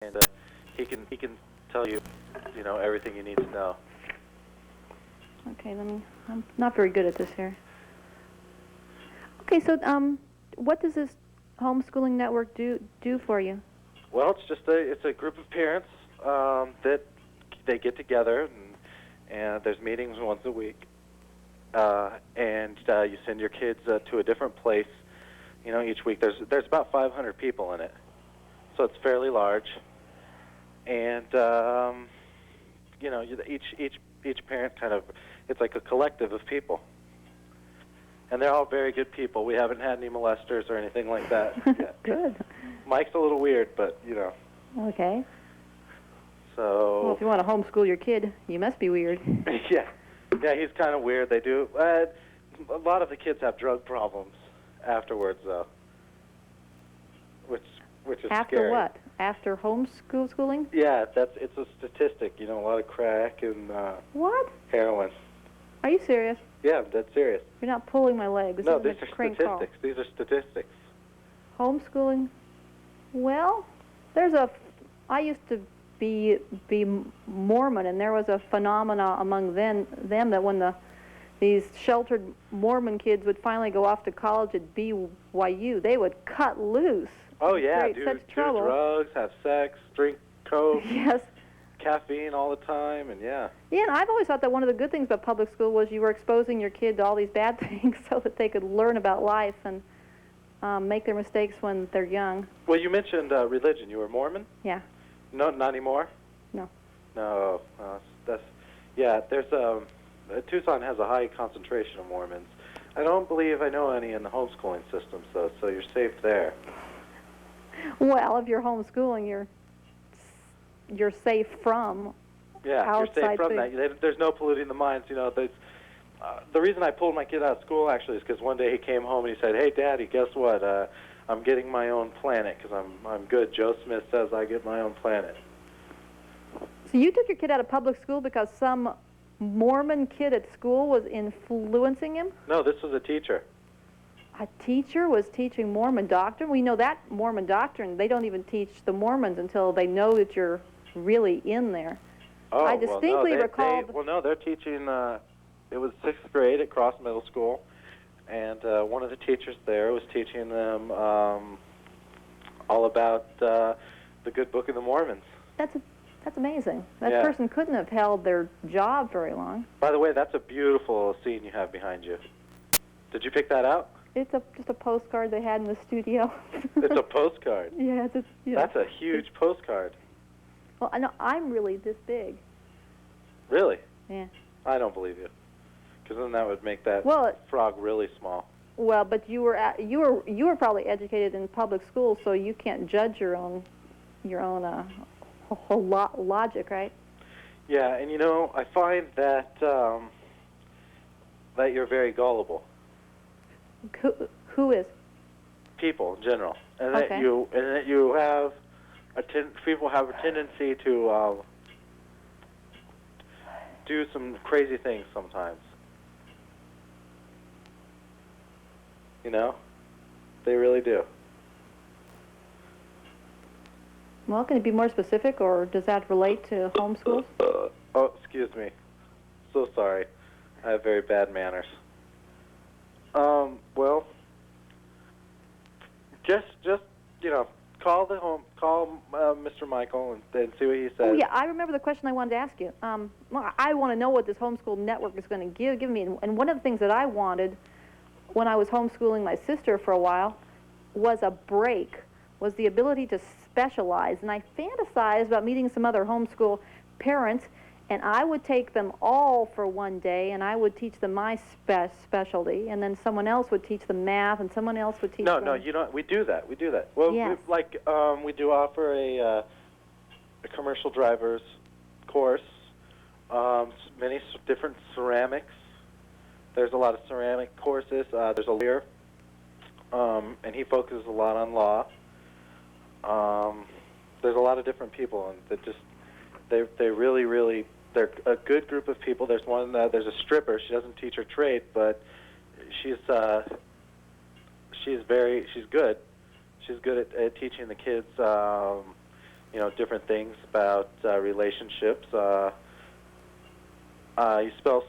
and he can tell you, everything you need to know. Okay, I'm not very good at this here. Okay, so what does this homeschooling network do for you? Well, it's a group of parents that they get together, and there's meetings once a week, and you send your kids to a different place. Each week there's about 500 people in it, so it's fairly large, and each parent it's like a collective of people, and they're all very good people. We haven't had any molesters or anything like that yet. Good. Mike's a little weird, but Okay. So. Well, if you want to homeschool your kid, you must be weird. Yeah, he's kind of weird. They do. A lot of the kids have drug problems afterwards, though, which is After scary. what? After homeschooling? Yeah, it's a statistic. A lot of crack and What? heroin. Are you serious? Yeah, I'm dead serious. You're not pulling my leg. This No, isn't these a are crank statistics. These are statistics. Call. Homeschooling? Well, I used to be Mormon, and there was a phenomena among them that when these sheltered Mormon kids would finally go off to college at BYU, they would cut loose. Oh yeah, Create do trouble. drugs, have sex, drink coke, Yes. caffeine all the time, and yeah. Yeah, and I've always thought that one of the good things about public school was you were exposing your kid to all these bad things so that they could learn about life and make their mistakes when they're young. Well, you mentioned religion. You were Mormon? Yeah. No, not anymore? No. No, there's Tucson has a high concentration of Mormons. I don't believe I know any in the homeschooling system, so you're safe there. Well, if you're homeschooling, you're safe from Yeah, you're outside safe from things. that. There's no polluting the minds. The reason I pulled my kid out of school actually is because one day he came home and he said, "Hey, Daddy, guess what? I'm getting my own planet because I'm good. Joe Smith says I get my own planet." So you took your kid out of public school because some Mormon kid at school was influencing him? No, this was a teacher. A teacher was teaching Mormon doctrine? We know that Mormon doctrine, they don't even teach the Mormons until they know that you're really in there. Oh, I distinctly recall... they're teaching, it was 6th grade at Cross Middle School, and one of the teachers there was teaching them all about the good Book of the Mormons. That's amazing. That person couldn't have held their job very long. By the way, that's a beautiful scene you have behind you. Did you pick that out? It's just a postcard they had in the studio. It's a postcard. Yeah, That's a huge postcard. Well, I know I'm really this big. Really? Yeah. I don't believe you, because then that would make that frog really small. Well, but you were probably educated in public school, so you can't judge your own logic, right? Yeah, and I find that that you're very gullible. Who is? People in general, and Okay. that you have people have a tendency to do some crazy things sometimes. They really do. Well, can you be more specific, or does that relate to homeschools? Oh, excuse me. So sorry. I have very bad manners. Well, just call Mr. Michael and see what he says. Oh, yeah, I remember the question I wanted to ask you. Well, I want to know what this homeschool network is going to give me. And one of the things that I wanted when I was homeschooling my sister for a while was a break, was the ability to specialize. And I fantasized about meeting some other homeschool parents, and I would take them all for one day, and I would teach them my specialty, and then someone else would teach them math, and someone else would teach them... No, you don't. We do that. Well, yes. we do offer a commercial driver's course, many different ceramics. There's a lot of ceramic courses. There's a lawyer, and he focuses a lot on law. There's a lot of different people, and they really, they're a good group of people. There's there's a stripper. She doesn't teach her trade, but she's good. She's good at teaching the kids different things about relationships. You spell.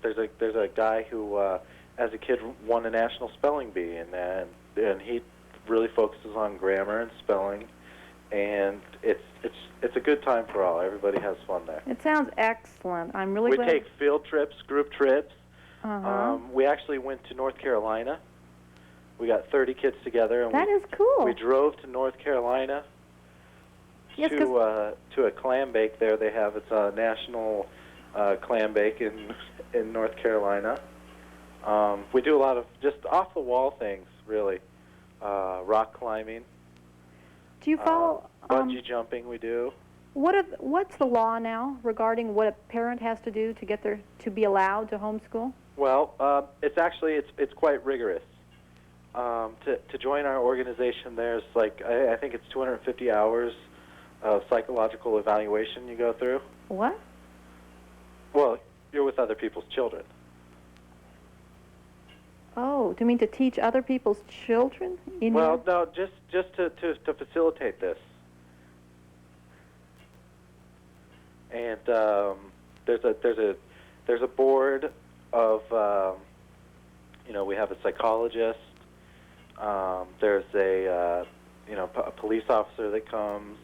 There's a guy who, as a kid, won a national spelling bee, and he really focuses on grammar and spelling, and it's a good time for all. Everybody has fun there. It sounds excellent. I'm really We glad. take field trips, group trips. Uh-huh. We actually went to North Carolina. We got 30 kids together, and That is cool. we drove to North Carolina Yes, to a clam bake there. They have it's a national clam bake in North Carolina. We do a lot of just off the wall things, really. Rock climbing. Do you follow? Bungee jumping we do. What's the law now regarding what a parent has to do to be allowed to homeschool? Well, it's quite rigorous. To join our organization, there's I think it's 250 hours of psychological evaluation you go through. What? Well, you're with other people's children. Oh, do you mean to teach other people's children? No, just to facilitate this. And there's a board of we have a psychologist. There's a police officer that comes.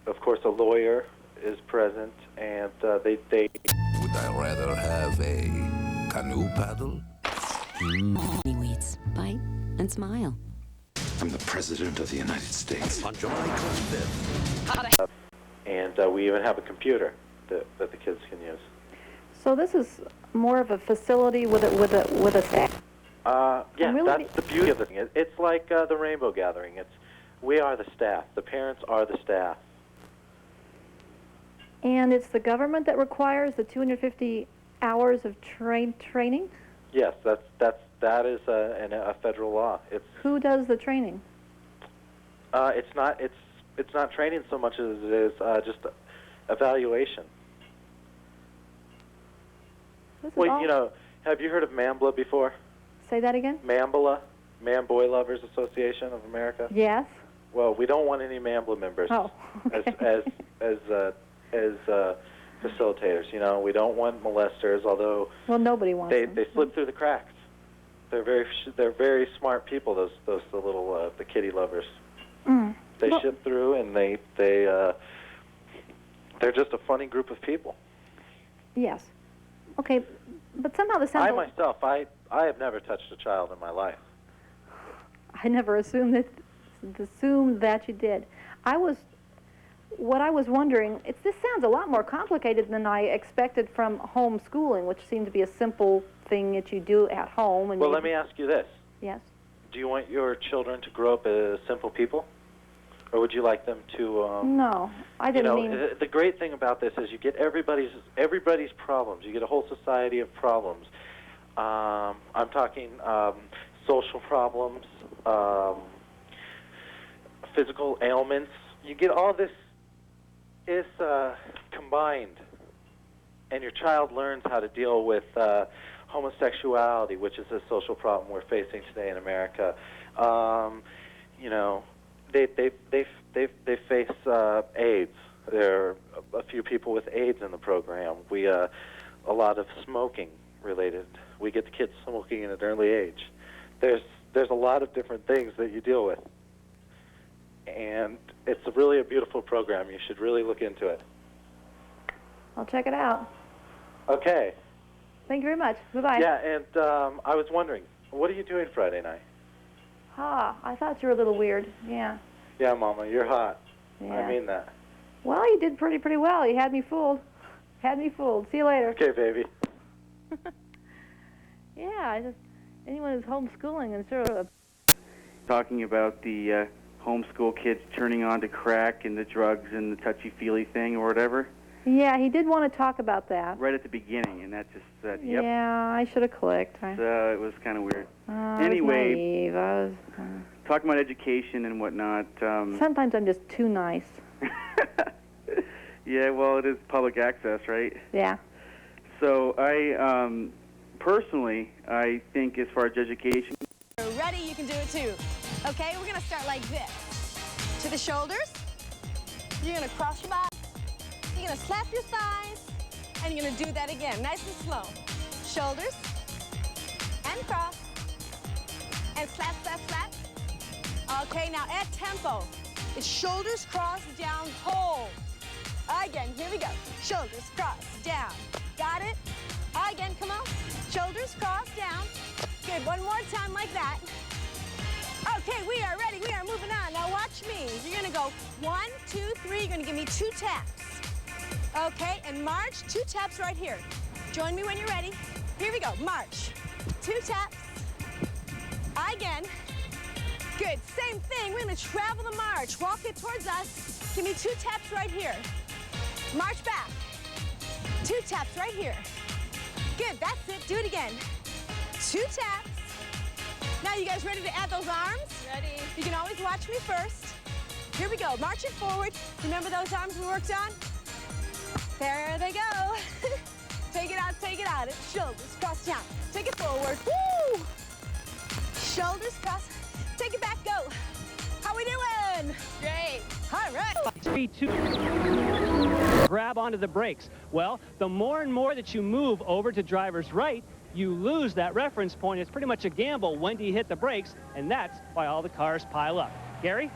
Of course, a lawyer is present, and they. Would I rather have a canoe paddle? Weeds. Bite and smile. I'm the President of the United States. On July 25th. And we even have a computer that the kids can use. So this is more of a facility with a staff. Yeah, really that's the beauty of the thing. It's like the Rainbow Gathering. We are the staff. The parents are the staff. And it's the government that requires the 250 hours of training? Yes, that is a federal law. Who does the training? It's not training so much as it is just evaluation. Have you heard of MAMBLA before? Say that again? MAMBLA, Man-Boy Lovers Association of America. Yes. Well, we don't want any MAMBLA members okay. as facilitators. We don't want molesters, although nobody wants them. They slip through the cracks. They're very smart people. Those the little the kitty lovers. They ship through, and they're just a funny group of people. Yes. Okay, but somehow the sound. I have never touched a child in my life. I never assumed that you did. What I was wondering, this sounds a lot more complicated than I expected from homeschooling, which seemed to be a simple thing that you do at home. And let me ask you this. Yes. Do you want your children to grow up as simple people? Or would you like them to... no, I didn't mean... The great thing about this is you get everybody's problems. You get a whole society of problems. I'm talking social problems, physical ailments. You get all this is combined, and your child learns how to deal with homosexuality, which is a social problem we're facing today in America. They face AIDS. There are a few people with AIDS in the program. A lot of smoking related. We get the kids smoking at an early age. There's a lot of different things that you deal with, and it's really a beautiful program. You should really look into it. I'll check it out. Okay. Thank you very much. Bye-bye. Yeah, and I was wondering, what are you doing Friday night? I thought you were a little weird. Yeah. Yeah, Mama, you're hot. Yeah. I mean that. Well, you did pretty well. You had me fooled. See you later. Okay, baby. Yeah, anyone who's homeschooling and sort of... Talking about the homeschool kids turning on to crack and the drugs and the touchy-feely thing or whatever. Yeah, he did want to talk about that. Right at the beginning, and that just said, yep. Yeah, I should have clicked. So it was kind of weird. Anyway, talking about education and whatnot. Sometimes I'm just too nice. Yeah, well, it is public access, right? Yeah. So I, personally, I think as far as education... Ready? You can do it too. Okay, we're going to start like this. To the shoulders. You're gonna cross your back. You're gonna slap your thighs. And you're gonna do that again, nice and slow. Shoulders. And cross. And slap, slap, slap. Okay, now add tempo. It's shoulders, cross, down, hold. Again, here we go. Shoulders, cross, down. Got it? Again, come on. Shoulders, cross, down. Good, one more time like that. Okay, we are ready. We are moving on. Now watch me. You're gonna go 1, 2, 3. You're gonna give me 2 taps. Okay, and march, 2 taps right here. Join me when you're ready. Here we go, march. 2 taps. Again. Good, same thing. We're gonna travel the march. Walk it towards us. Give me 2 taps right here. March back. 2 taps right here. Good, that's it. Do it again. 2 taps. Now you guys ready to add those arms? Ready. You can always watch me first. Here we go, march it forward. Remember those arms we worked on? There they go. Take it out, take it out. Shoulders, cross down. Take it forward. Woo! Shoulders, cross. Take it back, go. How we doing? Great. All right. 3, 2. Grab onto the brakes. Well, the more and more that you move over to driver's right, you lose that reference point. It's pretty much a gamble. When do you hit the brakes? And that's why all the cars pile up. Gary?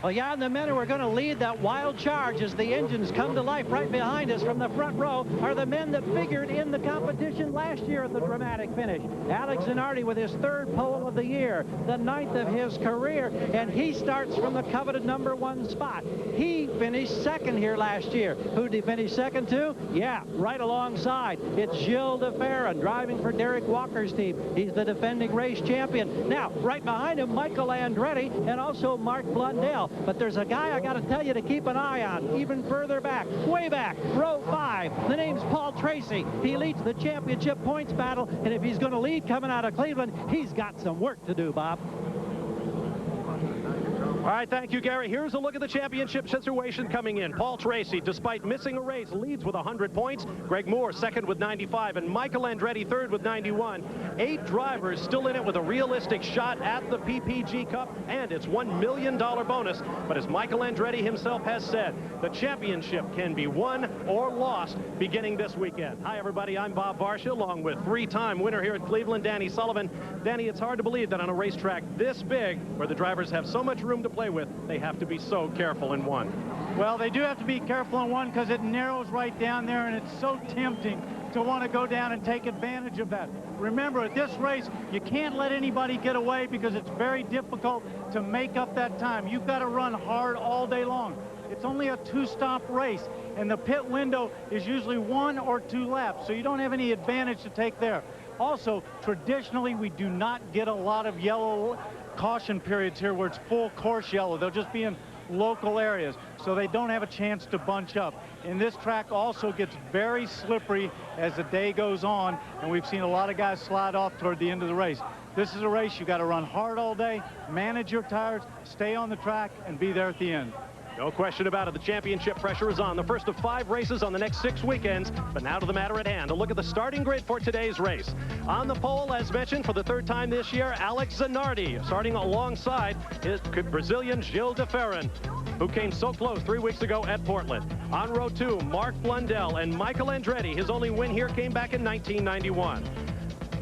Well, yeah, and the men who are going to lead that wild charge as the engines come to life right behind us from the front row are the men that figured in the competition last year at the dramatic finish. Alex Zanardi with his 3rd pole of the year, the 9th of his career, and he starts from the coveted #1 spot. He finished 2nd here last year. Who did he finish 2nd to? Yeah, right alongside. It's Gilles de Ferran driving for Derek Walker's team. He's the defending race champion. Now, right behind him, Michael Andretti and also Mark Blundell. But there's a guy I got to tell you to keep an eye on, even further back, way back, row 5. The name's Paul Tracy. He leads the championship points battle, and if he's going to lead coming out of Cleveland, he's got some work to do, Bob. All right, thank you, Gary. Here's a look at the championship situation coming in. Paul Tracy, despite missing a race, leads with 100 points. Greg Moore, 2nd with 95, and Michael Andretti, 3rd with 91. 8 drivers still in it with a realistic shot at the PPG Cup and its $1 million bonus. But as Michael Andretti himself has said, the championship can be won or lost beginning this weekend. Hi, everybody. I'm Bob Varsha, along with 3-time winner here at Cleveland, Danny Sullivan. Danny, it's hard to believe that on a racetrack this big, where the drivers have so much room to play with, they have to be so careful in one. Well, they do have to be careful in one because it narrows right down there, and it's so tempting to want to go down and take advantage of that. Remember, at this race, you can't let anybody get away because it's very difficult to make up that time. You've got to run hard all day long. It's only a 2-stop race, and the pit window is usually 1 or 2 laps, so you don't have any advantage to take there. Also, traditionally, we do not get a lot of yellow caution periods here where it's full course yellow. They'll just be in local areas, so they don't have a chance to bunch up. And this track also gets very slippery as the day goes on, and we've seen a lot of guys slide off toward the end of the race. This is a race you got to run hard all day, manage your tires, stay on the track, and be there at the end. No question about it. The championship pressure is on. The first of 5 races on the next 6 weekends. But now to the matter at hand. A look at the starting grid for today's race. On the pole, as mentioned, for the 3rd time this year, Alex Zanardi, starting alongside his Brazilian Gilles de Ferran, who came so close 3 weeks ago at Portland. On row 2, Mark Blundell and Michael Andretti. His only win here came back in 1991.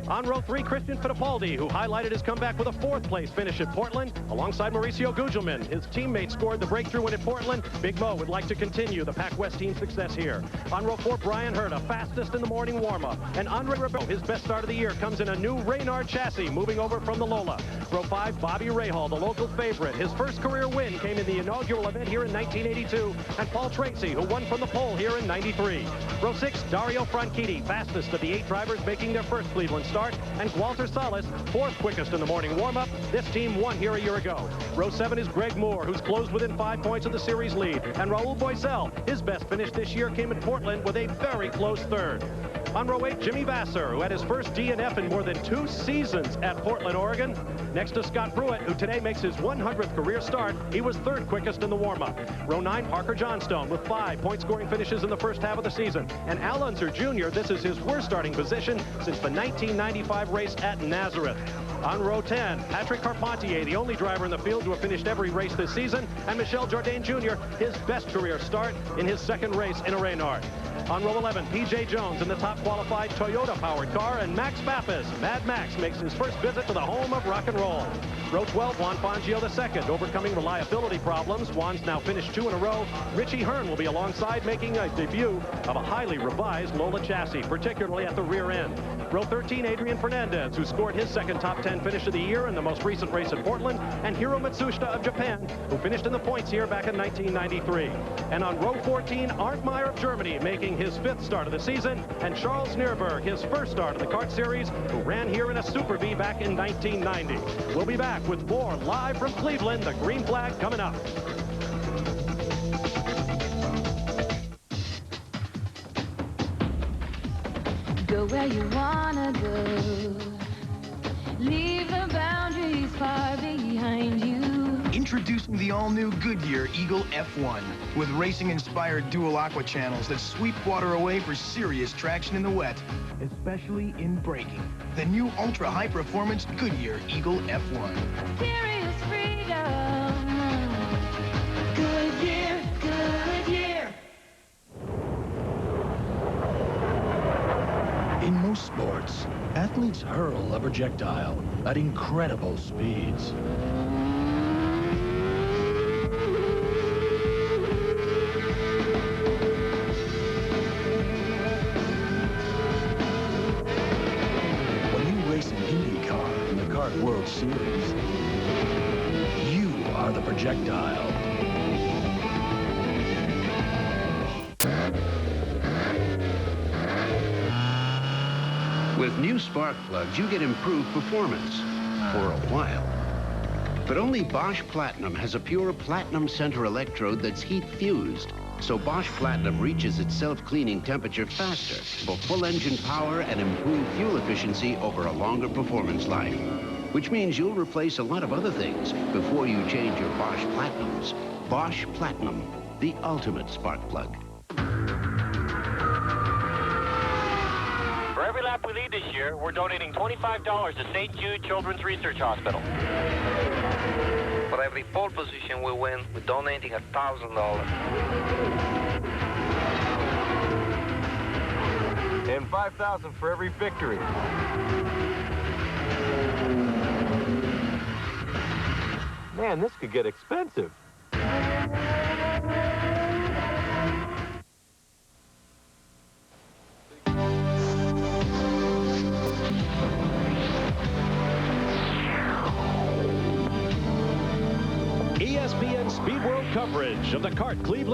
On row 3, Christian Fittipaldi, who highlighted his comeback with a 4th place finish at Portland, alongside Mauricio Gugelmin. His teammate scored the breakthrough win at Portland. Big Mo would like to continue the Pac West team's success here. On row 4, Brian Herta, fastest in the morning warm-up. And Andre Ribeiro, his best start of the year, comes in a new Reynard chassis, moving over from the Lola. Row 5, Bobby Rahal, the local favorite. His first career win came in the inaugural event here in 1982. And Paul Tracy, who won from the pole here in 93. Row 6, Dario Franchitti, fastest of the 8 drivers making their first Cleveland start. And Walter Salas, 4th quickest in the morning warm-up. This team won here a year ago. Row 7 is Greg Moore, who's closed within 5 points of the series lead. And Raul Boisel, his best finish this year came in Portland with a very close 3rd. On row 8, Jimmy Vasser, who had his first DNF in more than 2 seasons at Portland, Oregon. Next to Scott Pruitt, who today makes his 100th career start. He was 3rd quickest in the warm-up. Row 9, Parker Johnstone with 5 point-scoring finishes in the first half of the season. And Al Unser Jr., this is his worst starting position since the 1995 race at Nazareth. On row 10, Patrick Carpentier, the only driver in the field to have finished every race this season, and Michel Jourdain Jr., his best career start in his second race in a Reynard. On row 11, P.J. Jones in the top qualified Toyota-powered car, and Max Pappas, Mad Max, makes his first visit to the home of rock and roll. Row 12, Juan Fangio II, overcoming reliability problems. Juan's now finished 2 in a row. Richie Hearn will be alongside, making a debut of a highly revised Lola chassis, particularly at the rear end. Row 13, Adrian Fernandez, who scored his second top 10 finish of the year in the most recent race at Portland, and Hiro Matsushita of Japan, who finished in the points here back in 1993. And on row 14, Arndt Meyer of Germany, making his 5th start of the season, and Charles Nierberg, his first start of the kart series, who ran here in a Super V back in 1990. We'll be back with more live from Cleveland, the green flag coming up. Go where you wanna go. Leave the boundaries far behind you. Introducing the all-new Goodyear Eagle F1 with racing-inspired dual aqua channels that sweep water away for serious traction in the wet, especially in braking. The new ultra-high-performance Goodyear Eagle F1. Serious freedom. Goodyear, Goodyear. In most sports, athletes hurl a projectile at incredible speeds. When you race an IndyCar in the Kart World Series, you are the projectile. With new spark plugs, you get improved performance for a while. But only Bosch Platinum has a pure platinum center electrode that's heat fused. So Bosch Platinum reaches its self-cleaning temperature faster for full engine power and improved fuel efficiency over a longer performance life. Which means you'll replace a lot of other things before you change your Bosch Platinums. Bosch Platinum, the ultimate spark plug. For every lap we lead this year, we're donating $25 to St. Jude Children's Research Hospital. For every pole position we win, we're donating $1,000. And $5,000 for every victory. Man, this could get expensive. ESPN Speed World coverage of the Kart Cleveland